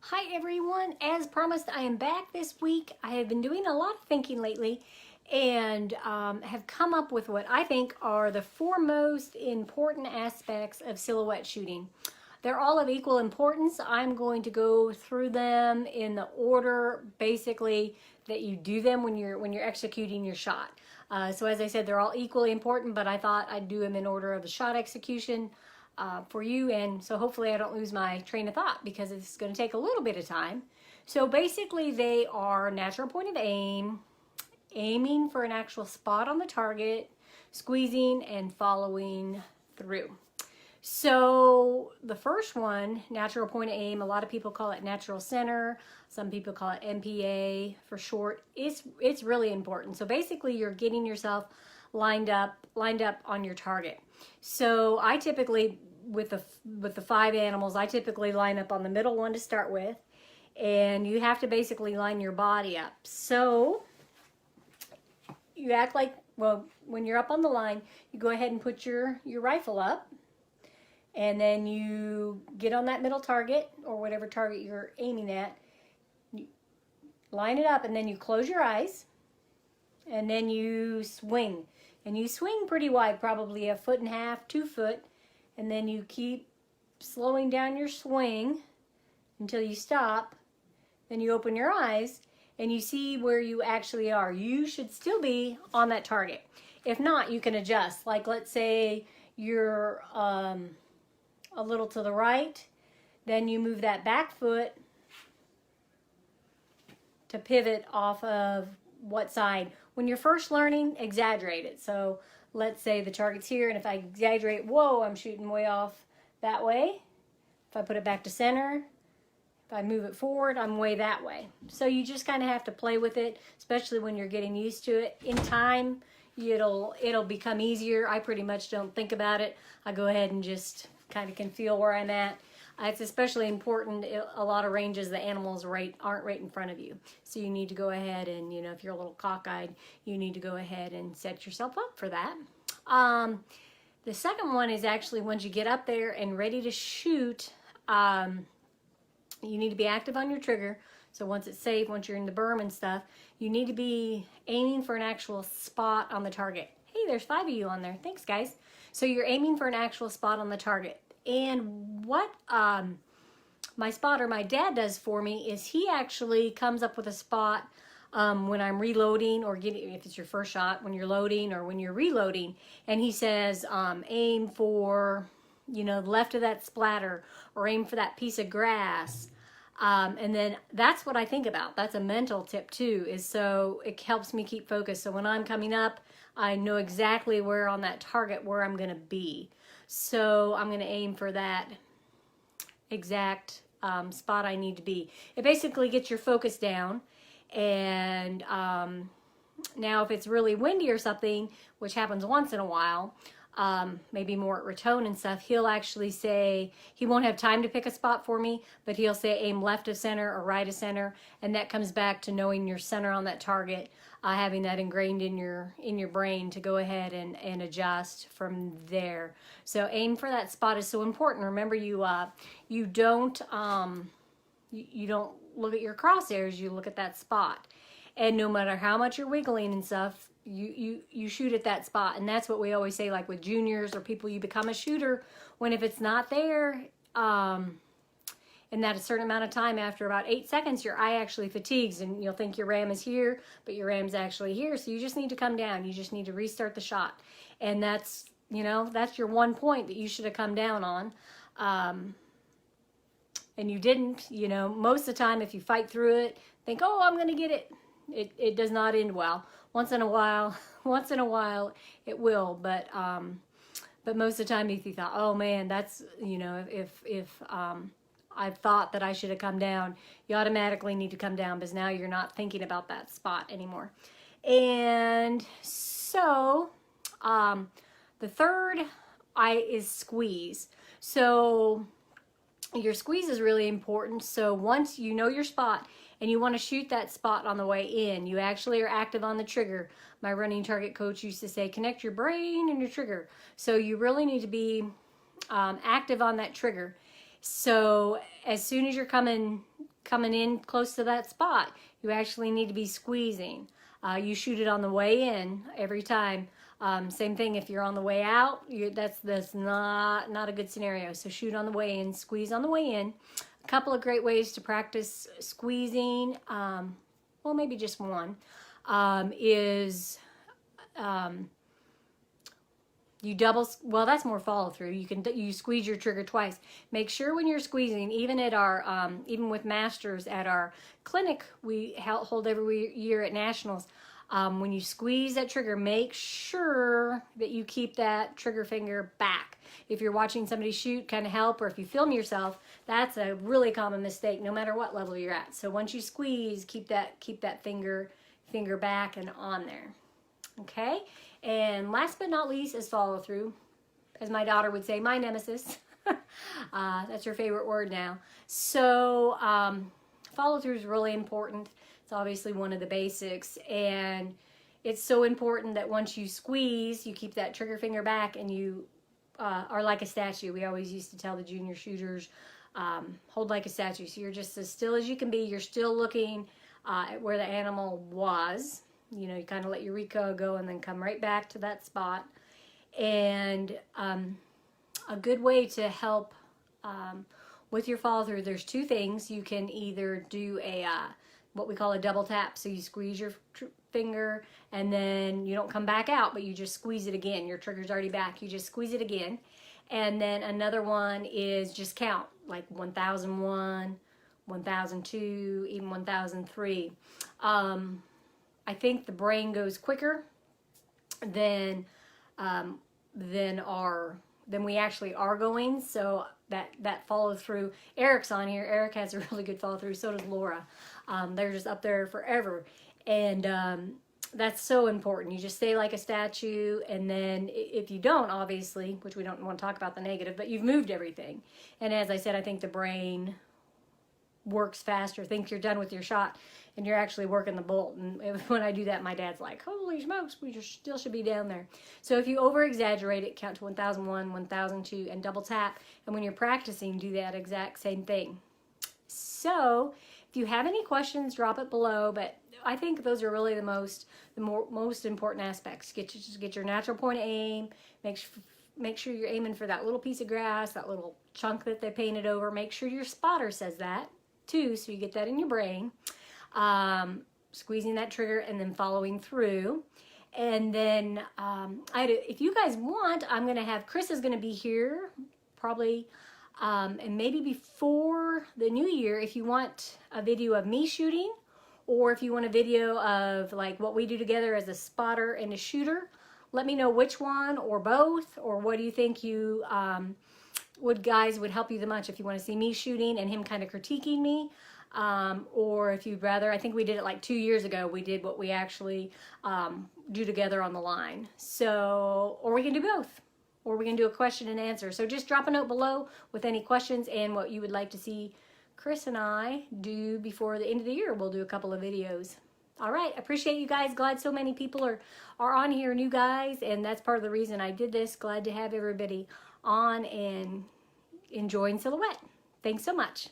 Hi everyone, as promised I am back this week. I have been doing a lot of thinking lately and have come up with what I think are the four most important aspects of silhouette shooting. They're all of equal importance. I'm going to go through them in the order basically that you do them when you're executing your shot. So as I said, they're all equally important, but I thought I'd do them in order of the shot execution for you, and so hopefully I don't lose my train of thought because it's going to take a little bit of time. So basically they are natural point of aim, aiming for an actual spot on the target, squeezing, and following through. So the first one, natural point of aim, a lot of people call it natural center. Some people call it NPA for short. It's really important. So basically you're getting yourself lined up on your target. So I typically, with the 5 animals, I typically line up on the middle one to start with, and you have to basically line your body up. So you act like, well, when you're up on the line, you go ahead and put your rifle up, and then you get on that middle target or whatever target you're aiming at. You line it up, and then you close your eyes, and then you swing. And you swing pretty wide, probably 1.5 feet, 2 foot, and then you keep slowing down your swing until you stop. Then you open your eyes and you see where you actually are. You should still be on that target. If not, you can adjust. Like, let's say you're a little to the right, then you move that back foot to pivot off of what side. When you're first learning, exaggerate it. So let's say the target's here, and if I exaggerate, whoa, I'm shooting way off that way. If I put it back to center, if I move it forward, I'm way that way. So you just kind of have to play with it, especially when you're getting used to it. In time, it'll become easier. I pretty much don't think about it. I go ahead and just kind of can feel where I'm at. It's especially important, a lot of ranges, the animals aren't right in front of you. So you need to go ahead and, if you're a little cockeyed, you need to go ahead and set yourself up for that. The second one is actually once you get up there and ready to shoot, you need to be active on your trigger. So once it's safe, once you're in the berm and stuff, you need to be aiming for an actual spot on the target. Hey, there's 5 of you on there. Thanks, guys. So you're aiming for an actual spot on the target. And what my spotter, my dad, does for me is he actually comes up with a spot when I'm reloading, or if it's your first shot, when you're loading or when you're reloading, and he says aim for the left of that splatter, or aim for that piece of grass. And then that's what I think about. That's a mental tip too, is so it helps me keep focused. So when I'm coming up, I know exactly where on that target where I'm going to be. So I'm going to aim for that exact spot I need to be. It basically gets your focus down. And now if it's really windy or something, which happens once in a while, maybe more at Raton and stuff, he'll actually say, he won't have time to pick a spot for me, but he'll say aim left of center or right of center, and that comes back to knowing your center on that target, having that ingrained in your brain to go ahead and adjust from there. So aim for that spot is so important. Remember, you don't look at your crosshairs, you look at that spot. And no matter how much you're wiggling and stuff, you shoot at that spot. And that's what we always say, like with juniors or people, you become a shooter when if it's not there, in that a certain amount of time, after about 8 seconds, your eye actually fatigues and you'll think your ram is here, but your ram's actually here. So you just need to come down. You just need to restart the shot. And that's, that's your one point that you should have come down on. And you didn't, most of the time, if you fight through it, think, oh, I'm going to get it. It does not end well. Once in a while it will, but most of the time if you thought, oh man, that's, if I thought that I should have come down, you automatically need to come down because now you're not thinking about that spot anymore. And so the third is squeeze. So your squeeze is really important. So once you know your spot and you want to shoot that spot on the way in, you actually are active on the trigger. My running target coach used to say, connect your brain and your trigger. So you really need to be active on that trigger. So as soon as you're coming coming in close to that spot. You actually need to be squeezing. You shoot it on the way in every time. Same thing if you're on the way out. That's not a good scenario. So shoot on the way in, squeeze on the way in. A couple of great ways to practice squeezing. Well, maybe just one is. You double, well, that's more follow through. You squeeze your trigger twice. Make sure when you're squeezing, even at our, even with masters at our clinic we hold every year at nationals, when you squeeze that trigger, make sure that you keep that trigger finger back. If you're watching somebody shoot, kind of help, or if you film yourself, that's a really common mistake, no matter what level you're at. So once you squeeze, keep that finger back and on there. Okay, and last but not least is follow through. As my daughter would say, my nemesis. That's her favorite word now. So follow through is really important. It's obviously one of the basics, and it's so important that once you squeeze, you keep that trigger finger back, and you are like a statue. We always used to tell the junior shooters, hold like a statue. So you're just as still as you can be. You're still looking at where the animal was. You know, you kind of let your recoil go and then come right back to that spot. And a good way to help with your follow through, there's two things. You can either do a what we call a double tap. So you squeeze your finger and then you don't come back out, but you just squeeze it again. Your trigger's already back. You just squeeze it again. And then another one is just count, like 1001, 1002, even 1003. I think the brain goes quicker than we actually are going. So that follow through. Eric's on here. Eric has a really good follow through. So does Laura. They're just up there forever, and that's so important. You just stay like a statue, and then if you don't, obviously, which we don't want to talk about the negative, but you've moved everything. And as I said, I think the brain works faster, thinks you're done with your shot, and you're actually working the bolt. And when I do that, my dad's like, holy smokes, we just still should be down there. So if you over exaggerate it, count to 1001, 1002, and double tap. And when you're practicing, do that exact same thing. So if you have any questions, drop it below. But I think those are really the most important aspects. Get your natural point of aim. Make sure you're aiming for that little piece of grass, that little chunk that they painted over. Make sure your spotter says that too, so you get that in your brain. Squeezing that trigger and then following through. And then if you guys want, Chris is going to be here probably, and maybe before the new year, if you want a video of me shooting, or if you want a video of like what we do together as a spotter and a shooter, let me know which one or both, or what do you think you would help you the much. If you want to see me shooting and him kind of critiquing me, or if you'd rather, I think we did it like 2 years ago, we did what we actually do together on the line. So, or we can do both, or we can do a question and answer. So just drop a note below with any questions and what you would like to see Chris and I do before the end of the year. We'll do a couple of videos. All right, appreciate you guys. Glad so many people are on here, new guys, and that's part of the reason I did this. Glad to have everybody on and enjoying Silhouette. Thanks so much.